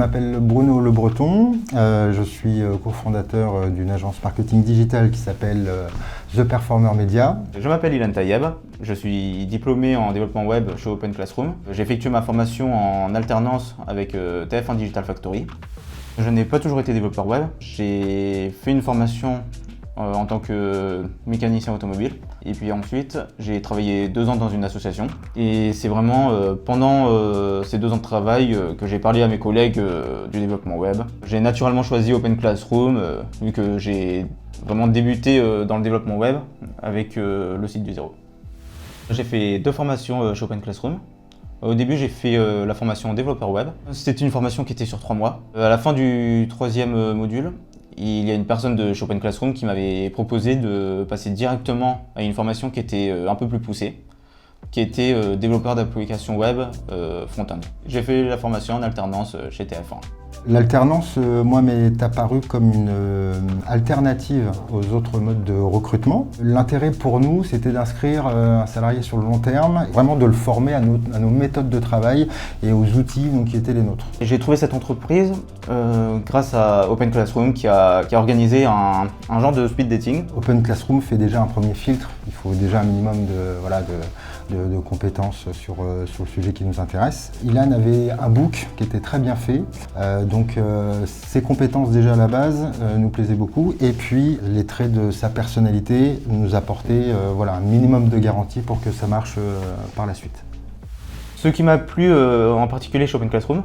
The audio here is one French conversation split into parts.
m'appelle Bruno Le Breton, je suis cofondateur d'une agence marketing digital qui s'appelle The Performer Media. Je m'appelle Ilan Tayeb, je suis diplômé en développement web chez Open Classroom. J'ai effectué ma formation en alternance avec TF1 Digital Factory. Je n'ai pas toujours été développeur web, j'ai fait une formation en tant que mécanicien automobile. Et puis ensuite, j'ai travaillé 2 ans dans une association. Et c'est vraiment pendant ces 2 ans de travail que j'ai parlé à mes collègues du développement web. J'ai naturellement choisi Open Classroom, vu que j'ai vraiment débuté dans le développement web avec le site du zéro. J'ai fait 2 formations chez Open Classroom. Au début, j'ai fait la formation développeur web. C'était une formation qui était sur 3 mois. À la fin du 3e module, il y a une personne de chez Open Classroom qui m'avait proposé de passer directement à une formation qui était un peu plus poussée, qui était développeur d'applications web front-end. J'ai fait la formation en alternance chez TF1. L'alternance, moi, m'est apparue comme une alternative aux autres modes de recrutement. L'intérêt pour nous, c'était d'inscrire un salarié sur le long terme, vraiment de le former à nos méthodes de travail et aux outils qui étaient les nôtres. J'ai trouvé cette entreprise grâce à Open Classroom qui a organisé un genre de speed dating. Open Classroom fait déjà un premier filtre. Il faut déjà un minimum de compétences sur le sujet qui nous intéresse. Ilan avait un book qui était très bien fait. Donc ses compétences déjà à la base nous plaisaient beaucoup et puis les traits de sa personnalité nous apportaient un minimum de garantie pour que ça marche par la suite. Ce qui m'a plu en particulier chez Open Classroom,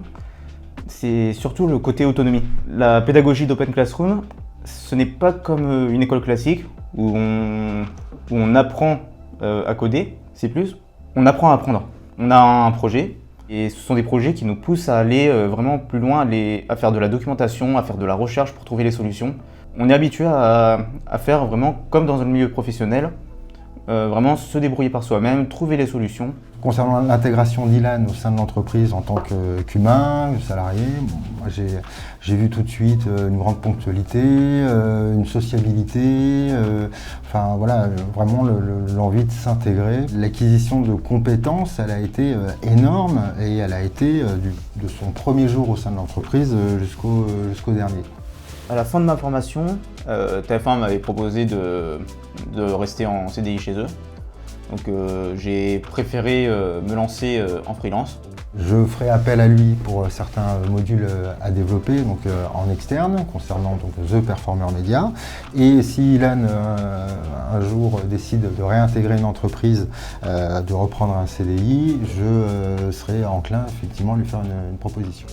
c'est surtout le côté autonomie. La pédagogie d'Open Classroom, ce n'est pas comme une école classique où on apprend à coder, c'est plus, on apprend à apprendre. On a un projet. Et ce sont des projets qui nous poussent à aller vraiment plus loin, à faire de la documentation, à faire de la recherche pour trouver les solutions. On est habitué à faire vraiment comme dans un milieu professionnel, vraiment se débrouiller par soi-même, trouver les solutions. Concernant l'intégration d'Ilan au sein de l'entreprise en tant qu'humain, salarié, moi j'ai vu tout de suite une grande ponctualité, une sociabilité, vraiment l'envie de s'intégrer. L'acquisition de compétences, elle a été énorme et elle a été de son premier jour au sein de l'entreprise jusqu'au dernier. À la fin de ma formation, TF1 m'avait proposé de rester en CDI chez eux. Donc j'ai préféré me lancer en freelance. Je ferai appel à lui pour certains modules à développer en externe concernant The Performer Media. Et si Ilan un jour décide de réintégrer une entreprise, de reprendre un CDI, je serai enclin effectivement à lui faire une proposition.